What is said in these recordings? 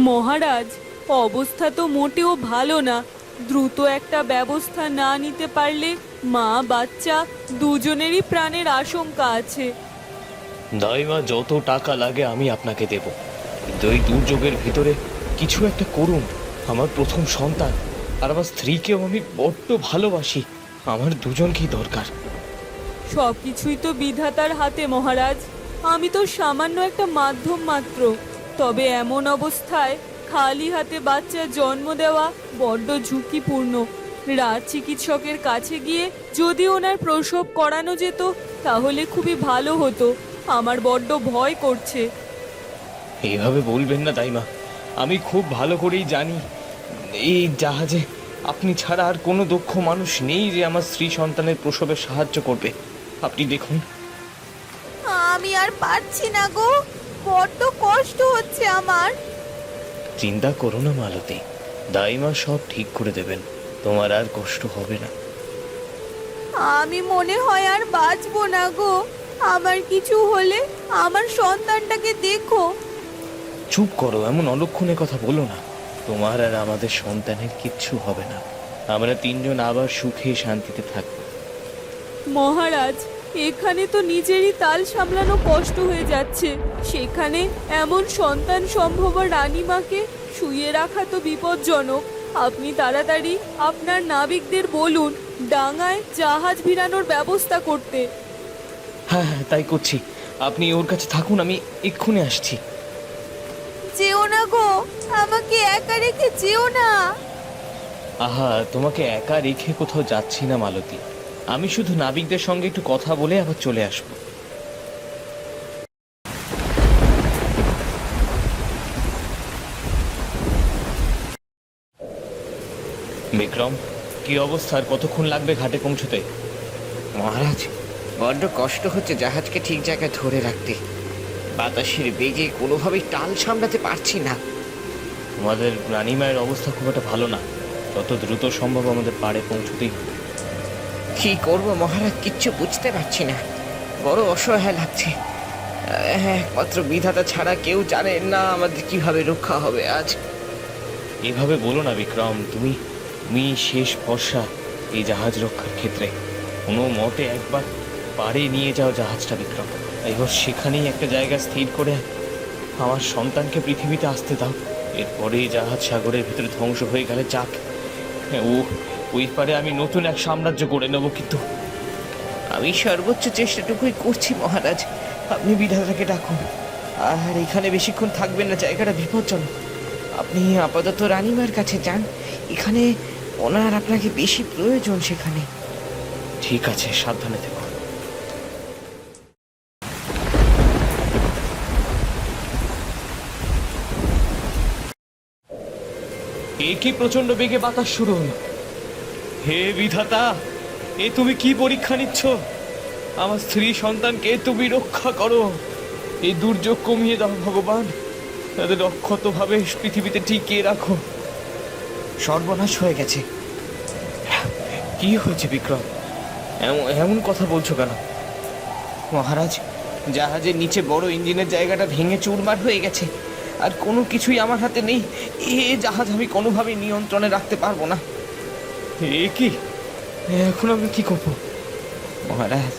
মহারাজ, অবস্থা তো মোটেও ভালো না। দ্রুত একটা ব্যবস্থা না নিতে পারলে মা বাচ্চা দুজনেরই প্রাণের আশঙ্কা আছে। দাইমা, যত টাকা লাগে আমি আপনাকে দেব, কিন্তু এই দুর্যোগের ভিতরে কিছু একটা করুন। আমার প্রথম সন্তান আর আমার স্ত্রীকেও আমি বড্ড ভালোবাসি। আমার দুজনকেই দরকার। সবকিছুই তো বিধাতার হাতে মহারাজ। আমি তো সামান্য একটা মাধ্যম মাত্র। তবে এমন অবস্থায় খালি হাতে বাচ্চা জন্ম দেওয়া বড্ড ঝুঁকিপূর্ণ। রাজ চিকিৎসকের কাছে গিয়ে যদি ওনার প্রসব করানো যেত তাহলে খুবই ভালো হতো। আমার বড্ড ভয় করছে। এইভাবে বলবেন না দাইমা, আমি খুব ভালো করেই জানি এই জাহাজে আপনি ছাড়া আর কোনো দক্ষ মানুষ নেই যে আমার স্ত্রী সন্তানের প্রসবে সাহায্য করবে। আপনি দেখুন। আমি আর পারছি না গো, বড্ড কষ্ট হচ্ছে আমার। চিন্তা করো না মালতী, দাইমা সব ঠিক করে দেবেন, তোমার আর কষ্ট হবে না। আমি মনে হয় আর বাঁচবো না গো। আমার কিছু হলে আমার সন্তানটাকে দেখো। চুপ করো, এমন অলক্ষণে কথা বলো না। তোমার আর আমাদের সন্তানের কিচ্ছু হবে না। আমরা তিনজন আবার সুখে শান্তিতে থাকবো। মহারাজ, এখানে তো নিজেরই তাল সামলানো কষ্ট হয়ে যাচ্ছে, সেখানে এমন সন্তান সম্ভবা রানীমাকে শুইয়ে রাখা তো বিপজ্জনক। আপনি তাড়াতাড়ি আপনার নাবিকদের বলুন ডাঙায় জাহাজ ভিড়ানোর ব্যবস্থা করতে। হ্যাঁ হ্যাঁ, তাই করছি। আপনি ওর কাছে থাকুন, আমি এক্ষুনি আসছি। যেও না গো, আমাকে একা রেখে যেও না। আহা, তোমাকে একা রেখে কোথাও যাচ্ছি না মালতী। আমি শুধু নাবিকদের সঙ্গে একটু কথা বলে আবার চলে আসব। বিক্রম, কি অবস্থা? আর কতক্ষণ লাগবে ঘাটে পৌঁছতে? মহারাজ, বড্ড কষ্ট হচ্ছে জাহাজকে ঠিক জায়গায় ধরে রাখতে। বাতাসের বেগে কোনোভাবেই টাল সামলাতে পারছি না। আমাদের রানীমায়ের অবস্থা খুব একটা ভালো না। যত দ্রুত সম্ভব আমাদের পাড়ে পৌঁছতেই হবে। কি করব মহারাজ, কিচ্ছু বুঝতে পারছি না। বড় অসহায় লাগছে। একমাত্র বিধাতা ছাড়া কেউ জানে না আমাদের কিভাবে রক্ষা হবে আজ। এভাবে বলো না বিক্রম, তুমি তুমি শেষ ভরসা এই জাহাজ রক্ষার ক্ষেত্রে। কোনো মতে একবার পাড়ে নিয়ে যাও জাহাজটা বিক্রম। এবার সেখানেই একটা জায়গা স্থির করে আমার সন্তানকে পৃথিবীতে আসতে দাও। এরপরে জাহাজ সাগরের ভিতরে ধ্বংস হয়ে গেলে যাক, ওই পারে আমি নতুন এক সাম্রাজ্য গড়ে নেব। কিন্তু আমি সর্বোচ্চ চেষ্টাটুকুই করছি মহারাজ। আপনি বিধাতাকে ডাকুন। আর এখানে বেশিক্ষণ থাকবেন না, জায়গাটা বিপজ্জনক। আপনি আপাতত রানীমার কাছে যান। এখানে ওনার আপনাকে বেশি প্রয়োজন সেখানে। ঠিক আছে, সাবধানে থেকো। এ কি প্রচন্ড বেগে বাতাস শুরু হলো! হে বিধাতা, এ তুমি কি পরীক্ষা নিচ্ছ? আমার স্ত্রী সন্তানকে তুমি রক্ষা করো। এই দুর্যোগ কমিয়ে দাও ভগবান। তাদের অক্ষতভাবে পৃথিবীতে টিকিয়ে রাখো। সর্বনাশ হয়ে গেছে। কি হয়েছে বিক্রম? এমন কথা বলছো কেন? মহারাজ, জাহাজের নিচে বড় ইঞ্জিনের জায়গাটা ভেঙে চুরমার হয়ে গেছে। আর কোনো কিছুই আমার হাতে নেই। এ জাহাজ আমি কোনোভাবেই নিয়ন্ত্রণে রাখতে পারবো না। এ কি, এখন আমি কি করবো? মহারাজ,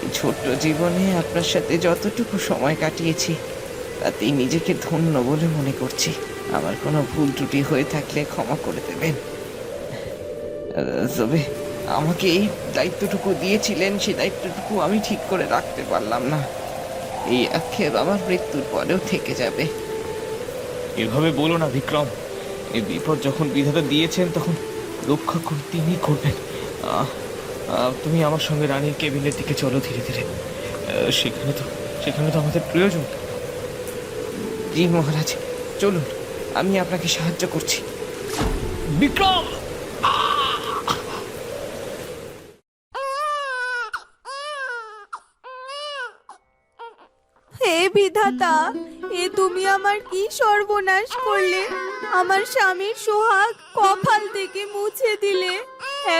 এই ছোট্ট জীবনে আপনার সাথে যতটুকু সময় কাটিয়েছি তাতেই নিজেকে ধন্য বলে মনে করছি। আমার কোনো ভুল ত্রুটি হয়ে থাকলে ক্ষমা করে দেবেন। তবে আমাকে এই দায়িত্বটুকু দিয়েছিলেন, সেই দায়িত্বটুকু আমি ঠিক করে রাখতে পারলাম না। এই আক্ষেপ আমার মৃত্যুর পরেও থেকে যাবে। এভাবে বলো না বিক্রম। এই বিপদ যখন বিধাতা দিয়েছেন তখন রক্ষা তিনি করবেন। তুমি আমার সঙ্গে রানীর কেবিনের দিকে চলো ধীরে ধীরে। সেখানে তো আমাদের প্রয়োজন। জি মহারাজ, চলুন, আমি আপনাকে সাহায্য করছি। বিক্রম! হে বিধাতা, এ তুমি আমার কি সর্বনাশ করলে! আমার স্বামীর সোহাগ কপাল থেকে মুছে দিলে।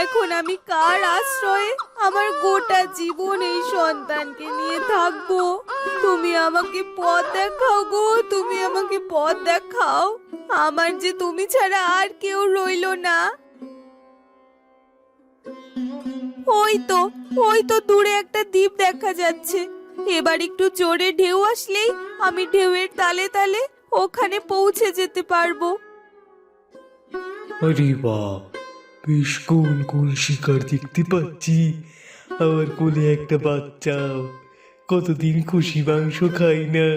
এখন আমি কার আশ্রয়ে আমার গোটা জীবন এই সন্তানকে নিয়ে থাকবো। তুমি আমাকে পথ দেখাও গো, তুমি আমাকে পথ দেখাও। আমার যে তুমি ছাড়া আর কেউ রইলো না। ওই তো দূরে একটা দ্বীপ দেখা যাচ্ছে। এবার একটু জোরে ঢেউ আসলেই আমি ঢেউয়ের তালে তালে ওখানে পৌঁছে যেতে পারবো। আরে বাহ, বেশ কোন কোন শিকার দেখতে পাচ্ছি। আমার কোলে একটা বাচ্চাও। কতদিন খুশি মাংস খাই না,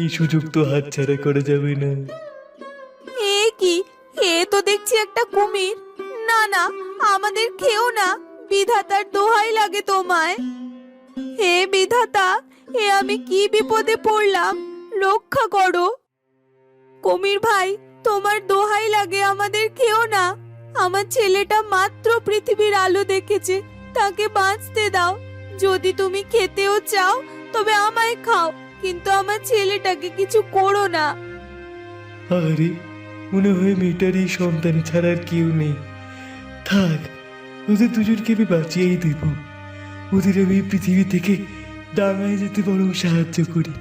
এই সুযোগ তো হাতছাড়া করা যাবে না। এ কি, এ তো দেখছি একটা কুমির। না না, আমাদের খেও না, বিধাতার দোহাই লাগে তোমায়। হে বিধাতা, এ আমি কি বিপদে পড়লাম, রক্ষা করো। কুমির ভাই, তোমার দোহাই লাগে, আমাদের খেও না। আমার ছেলেটা মাত্র পৃথিবীর আলো দেখেছে, তাকে বাঁচতে দাও। যদি তুমি খেতেও চাও তবে আমায় খাও, কিন্তু আমার ছেলেটাকে কিছু করো না। আরে, মনে হয় মেয়েটার এই সন্তান ছাড়া আর কেউ নেই। থাক, ওদের দুজনকে আমি বাঁচিয়েই দেব। ওদের আমি এই পৃথিবী থেকে ডাঙায় যেতে বরং সাহায্য করি।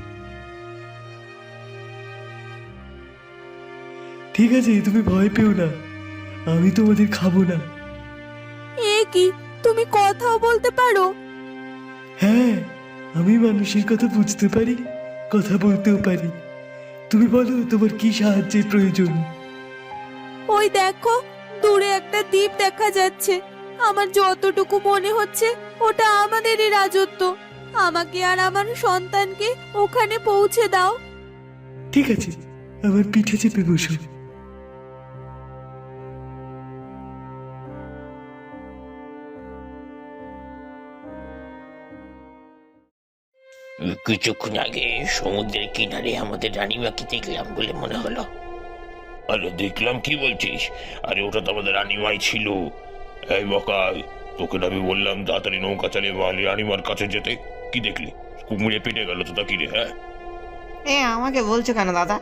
ঠিক আছে, তুমি ভয় পেও না, আমি তোমাদের খাবো না। এ কি, তুমি কথাও বলতে পারো? হ্যাঁ, আমি মানুষের কথা বুঝতে পারি, কথা বলতেও পারি। তুমি বলো, তোমার কি সাহায্যের প্রয়োজন? ওই দেখো, দূরে একটা দ্বীপ দেখা যাচ্ছে। আমার যতটুকু মনে হচ্ছে ওটা আমাদেরই রাজত্ব। আমাকে আর আমার সন্তানকে ওখানে পৌঁছে দাও। ঠিক আছে, আমার পিঠে চেপে বসো। কিছুক্ষণ আগে সমুদ্রের কিনারে আমাদের রানীমাকে দেখলাম বলে মনে হলো। আরে দেখলাম কি বলছিস? আরে ওটা তো আমাদের রানিমাই ছিল। এই বকা, তোকে না আমি বললাম তাড়াতাড়ি নৌকা চালিয়ে বালি রানিমার কাছে যেতে? কি দেখলি? কুমিরে পেটে গেল তো তা কি রে? হ্যাঁ, আমাকে বলছো কেন দাদা?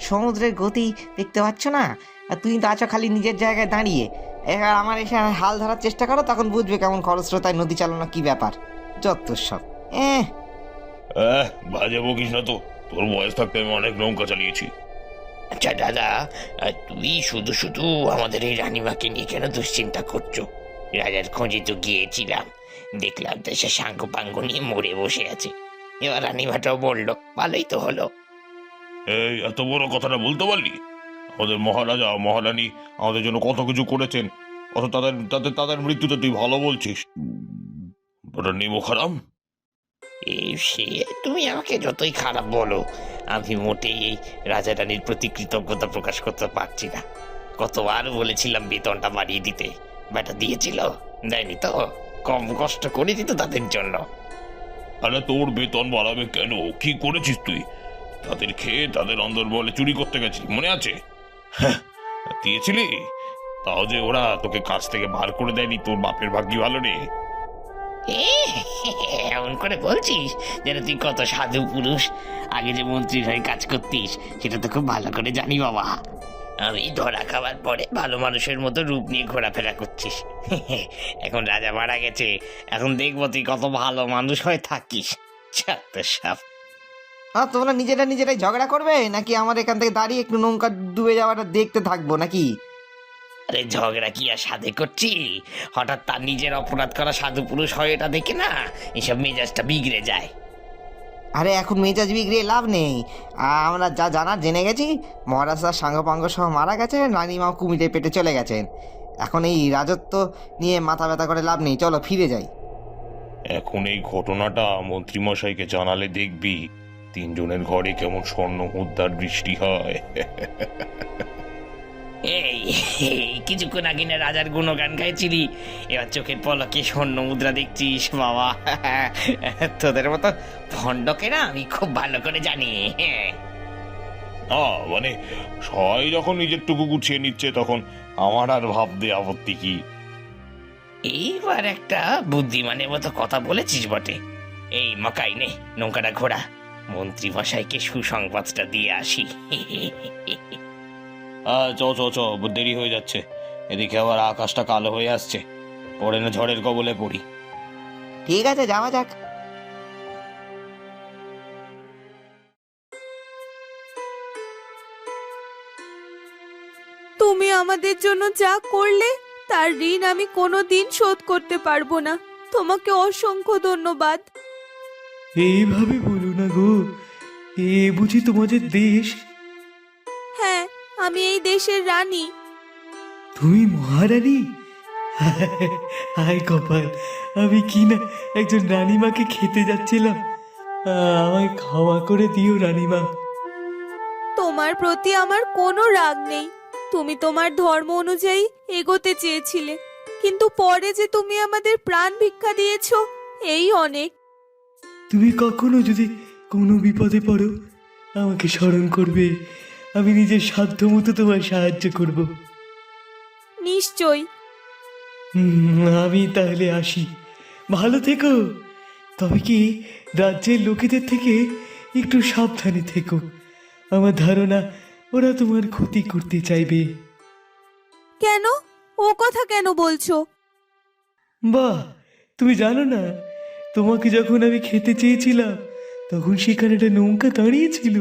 সমুদ্রের গতি দেখতে পাচ্ছ না? আর তুমি তো আছো খালি নিজের জায়গায় দাঁড়িয়ে। এবার আমার এসে হাল ধরার চেষ্টা করো, তখন বুঝবে কেমন খরস্রোতায় নদী চালানো কি ব্যাপার। যত সব বাজে বকিস না তো। তোর বয়স থাকতে আমি অনেক নৌকা চালিয়েছি। আচ্ছা দাদা, তুমি শুধু শুধু আমাদের এই রানীমাকে নিয়ে কেন দুশ্চিন্তা করছো? রাজার খোঁজে তো গিয়েছিলাম, দেখলাম তো সে সাঙ্গ পাঙ্গ নিয়ে মরে বসে আছে। এবার রানীমাটাও বললো, ভালোই তো হলো। এই এত বড় কথাটা বলতে পারলি? আমাদের মহারাজা মহারানী আমাদের জন্য কত কিছু করেছেন, অত তাদের তাদের তাদের মৃত্যুতে তুই ভালো বলছিস? ওটা নেবো খারাপ? এই সে তুমি আমাকে যতই খারাপ বলো, আমি মোটেই এই রাজা রানীর প্রতি কৃতজ্ঞতা প্রকাশ করতে পারছি না। কতবার বলেছিলাম বেতনটা বাড়িয়ে দিতে, বেটা দিয়েছিল? দেয়নি তো। কম কষ্ট করে দিত তাদের জন্য। আরে তোর বেতন বাড়াবে কেন? কি করেছিস তুই? তাদের খেয়ে তাদের অন্দরমহলে চুরি করতে গেছিস, মনে আছে? হ্যাঁ, দিয়েছিলি? তাও যে ওরা তোকে কাজ থেকে বার করে দেয়নি, তোর বাপের ভাগ্যি ভালো রে। এমন করে বলছিস যেন তুই কত সাধু পুরুষ। আগে যে মন্ত্রীর হয়ে কাজ করতিস সেটা তো খুব ভালো করে জানি বাবা। আমি ধরা খাবার পরে ভালো মানুষের মতো রূপ নিয়ে ঘোরাফেরা করছিস। এখন রাজা মারা গেছে, এখন দেখবো তুই কত ভালো মানুষ হয়ে থাকিস। সাপ। তোমরা নিজেরাই ঝগড়া করবে, নাকি আমার এখান থেকে দাঁড়িয়ে একটু নৌকা ডুবে যাওয়াটা দেখতে থাকবো নাকি? আরে ঝগড়া কি আর সাধে করছি? হঠাৎ তার নিজের অপরাধ করা সাধু পুরুষ হয় এটা দেখে না এসব মেজাজটা বিগড়ে যায়। আরে এখন মেজাজ বিগড়িয়ে লাভ নেই। আমরা যা জানার জেনে গেছি, মহারাজ তার সাঙ্গপাঙ্গ সহ মারা গেছে, রানীমাও কুমিরে পেটে চলে গেছেন। এখন এই রাজত্ব নিয়ে মাথা ব্যথা করে লাভ নেই, চলো ফিরে যাই। এখন এই ঘটনাটা মন্ত্রীমশাইকে জানালে দেখবি তিনজনের ঘরে কেমন স্বর্ণ মুদ্রার বৃষ্টি হয়। এই কিছুক্ষণ আগে না রাজার গুণগান গাইছিলি, এবার চোখের পলকে স্বর্ণ মুদ্রা দেখছিস বাবা। তোদের মতো ভণ্ডকে না আমি খুব ভালো করে জানি। মানে সবাই যখন নিজের টুকু গুছিয়ে নিচ্ছে তখন আমার আর ভাবতে আপত্তি কি? এইবার একটা বুদ্ধিমানের মতো কথা বলেছিস বটে। এই মকাই নে নৌকাটা ঘোড়া, মন্ত্রী মশাইকে সুসংবাদটা দিয়ে আসি। চ চ চ, দেরি হয়ে যাচ্ছে। এদিকে আবার আকাশটা কালো হয়ে আসছে, পড়ে না ঝড়ের কবলে পড়ি। ঠিক আছে, যাওয়া যাক। তুমি আমাদের জন্য যা করলে তার ঋণ আমি কোনোদিন শোধ করতে পারবো না। তোমাকে অসংখ্য ধন্যবাদ। এইভাবে বলো না গো, এ বুঝি তোমাদের দেশ? হ্যাঁ, আমি এই দেশের রানী। তুমি মহারানী? হায় কপাল, আমি কি না একজন রানীমাকে খেতে যাচ্ছিলাম। আমায় ক্ষমা করে দিও রানীমা। তোমার প্রতি আমার কোনো রাগ নেই। তুমি তোমার ধর্ম অনুযায়ী এগোতে চেয়েছিলে, কিন্তু পরে যে তুমি আমাদের প্রাণ ভিক্ষা দিয়েছো, এই অনেক। তুমি কখনো যদি কোনো বিপদে পড়ো আমাকে স্মরণ করবে, আমি নিজের সাধ্য মতো তোমায় সাহায্য করব। নিশ্চয়ই। আমি তাহলে আসি, ভালো থেকো। তবে কি রাজ্যের লোকেদের থেকে একটু সাবধানে থেকো, আমার ধারণা ওরা তোমার ক্ষতি করতে চাইবে। কেন? ও কথা কেন বলছো? বাহ, তুমি জানো না, তোমাকে যখন আমি খেতে চেয়েছিলাম তখন সেখানে একটা নৌকা দাঁড়িয়েছিল।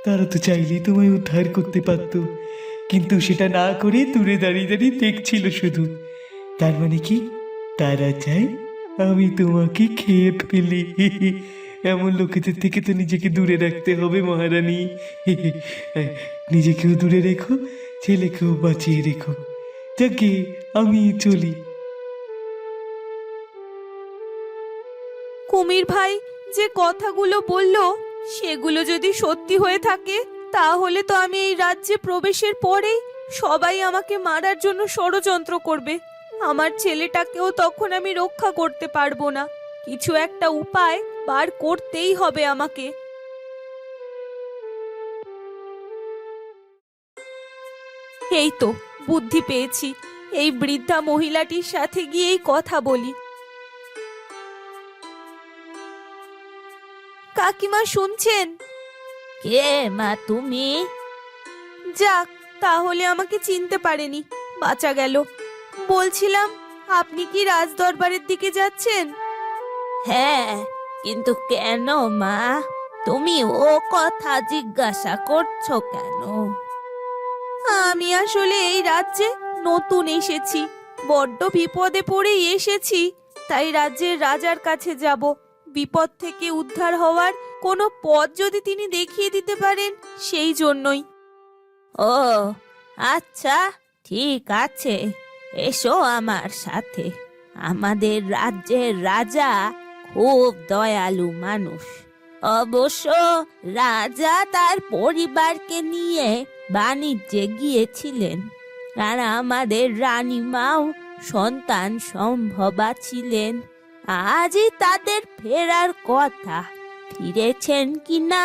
তারা তো চাইলেই তোমায় উদ্ধার করতে পারতো, কিন্তু সেটা না করে দূরে দাঁড়িয়ে দাঁড়িয়ে দেখছিল শুধু। তার মানে কি, তারা চায় আমি তোমাকে খেয়ে ফেলি। এমন লোকেদের থেকে তো নিজেকে দূরে রাখতে হবে মহারানী। নিজেকেও দূরে রেখো, ছেলেকেও বাঁচিয়ে রেখো। যাকে আমি চলি। কুমির ভাই যে কথাগুলো বললো সেগুলো যদি সত্যি হয়ে থাকে, তাহলে তো আমি এই রাজ্যে প্রবেশের পরেই সবাই আমাকে মারার জন্য ষড়যন্ত্র করবে। আমার ছেলেটাকেও তখন আমি রক্ষা করতে পারবো না। কিছু একটা উপায় বার করতেই হবে আমাকে। এই তো বুদ্ধি পেয়েছি, এই বৃদ্ধা মহিলাটির সাথে গিয়েই কথা বলি। কাকিমা শুনছেন? কে মা তুমি? যাক, তাহলে আমাকে চিনতে পারেনি, বাঁচা গেল। বলছিলাম, আপনি কি রাজদরবারের দিকে যাচ্ছেন? হ্যাঁ, কিন্তু কেন মা? তুমি ও কথা জিজ্ঞাসা করছো কেন? আমি আসলে এই রাজ্যে নতুন এসেছি, বড্ড বিপদে পড়েই এসেছি। তাই রাজ্যের রাজার কাছে যাব। বিপদ থেকে উদ্ধার হওয়ার কোনো পথ যদি তিনি দেখিয়ে দিতে পারেন, সেই জন্যই। ও আচ্ছা, ঠিক আছে, এসো আমার সাথে। আমাদের রাজ্যের রাজা খুব দয়ালু মানুষ। অবশ্য রাজা তার পরিবারকে নিয়ে বাণিজ্যে গিয়েছিলেন, আর আমাদের রানীমাও সন্তান সম্ভবা ছিলেন। আজই তাদের ফেরার কথা। ফিরেছেন কিনা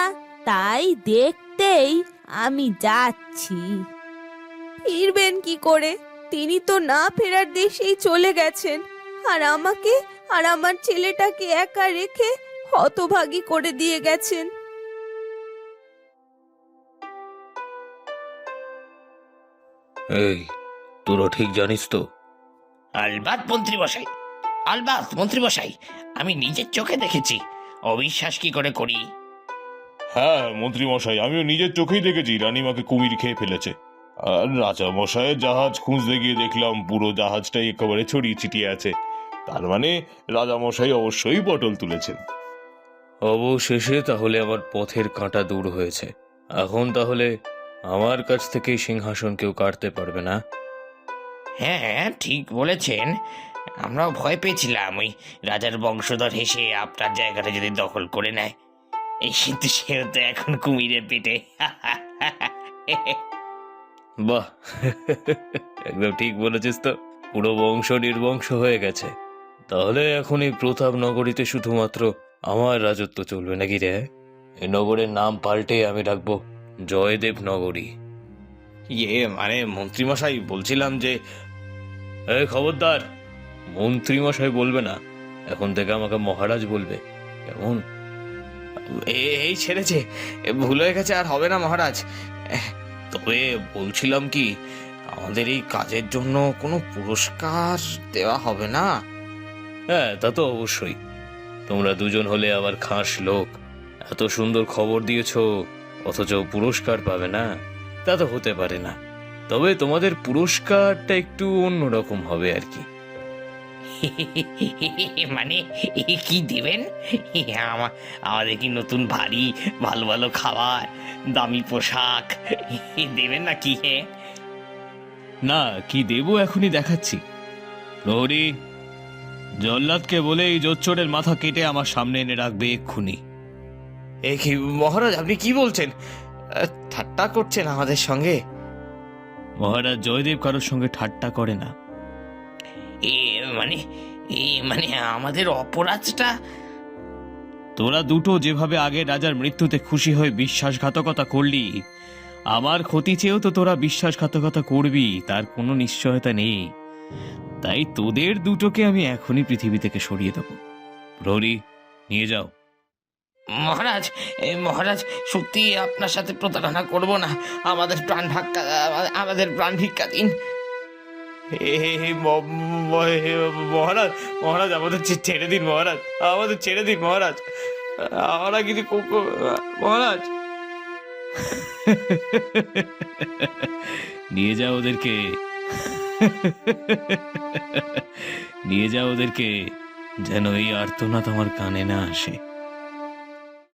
তাই দেখতেই আমি যাচ্ছি। ফিরবেন কি করে? তিনি তো না ফেরার দেশেই চলে গেছেন, আর আমাকে আর আমার ছেলেটাকে একা রেখে হতভাগী করে দিয়ে গেছেন। এই, তোরা ঠিক জানিস তো? আলবাত মন্ত্রী মশাই, আলবাত মন্ত্রী মশাই, আমি নিজের চোখে দেখেছি। অবিশ্বাস কি করে করি? হ্যাঁ মন্ত্রী মশাই, আমিও নিজের চোখেই দেখেছি রানীমাকে কুমির খেয়ে ফেলেছে। আর রাজা মশাইয়ের জাহাজ খুঁজতে গিয়ে দেখলাম পুরো জাহাজটাই একেবারে ছড়িয়ে ছিটিয়ে আছে। তার মানে রাজা মশাই অবশ্যই পটল তুলেছেন। অবশেষে তাহলে আমার পথের কাঁটা দূর হয়েছে। এখন তাহলে আমার কাছ থেকে সিংহাসন কেউ কাটতে পারবে না। হ্যাঁ, ঠিক বলেছেন। আমরাও ভয় পেয়েছিলাম ওই রাজার বংশধর হেসে আপনার জায়গাটা যদি দখল করে নেয়। এই কিন্তু সেও তো এখন কুমিরের পেটে। বাহ, একদম ঠিক বলেছিস তো, পুরো বংশ নির্বংশ হয়ে গেছে। তাহলে এখন এই প্রতাপ নগরীতে শুধুমাত্র আমার রাজত্ব চলবে নাকি রে? এই নগরের নাম পাল্টে আমি রাখবো জয়দেব নগরী। মানে মন্ত্রীমশাই বলছিলাম যে, এই খবরদার, মন্ত্রী মশাই বলবে না, এখন থেকে আমাকে মহারাজ বলবে, কেমন? এই ছেড়েছে, ভুল হয়ে গেছে, আর হবে না মহারাজ। তবে বলছিলাম কি, আমাদের এই কাজের জন্য কোনো পুরস্কার দেওয়া হবে না? হ্যাঁ, তা তো অবশ্যই। তোমরা দুজন হলে আমার খাস লোক, এত সুন্দর খবর দিয়েছো অথচ পুরস্কার পাবে না, তা তো হতে পারে না। তবে তোমাদের পুরস্কারটা একটু অন্যরকম হবে আর কি। মানে কি দেবেন? আমাদের কি নতুন বাড়ি, ভালো ভালো খাবার, দামি পোশাক দেবেন নাকি? না, কি দেবো এখনই দেখাচ্ছি। প্রহরী, জল্লাদকে বলে এই জোচ্চোরের মাথা কেটে আমার সামনে এনে রাখবে এক্ষুনি। এ কি মহারাজ, আপনি কি বলছেন? ঠাট্টা করছেন আমাদের সঙ্গে? মহারাজ জয়দেব কারোর সঙ্গে ঠাট্টা করে না। এ মানে মানে আমাদের অপরাধটা? তোরা দুটো যেভাবে আগে রাজার মৃত্যুতে খুশি হয়ে বিশ্বাসঘাতকতা করলি, আমার ক্ষতি চেয়েও তো তোরা বিশ্বাসঘাতকতা করবি তার কোনো নিশ্চয়তা নেই। তাই তোদের দুটোকে আমি এখনই পৃথিবী থেকে সরিয়ে দেবো। প্রহরী, নিয়ে যাও। মহারাজ, মহারাজ সত্যি আপনার সাথে প্রতারণা করব না, আমাদের প্রাণ ভিক্ষা দিন। মহারাজ, মহারাজ আমাদের ছেড়ে দিন মহারাজ, আমাদের ছেড়ে দিন মহারাজ, আমরা কিছু মহারাজ। নিয়ে যাও ওদেরকে, নিয়ে যাও ওদেরকে, যেন এই আর্তনাদ আমার কানে না আসে।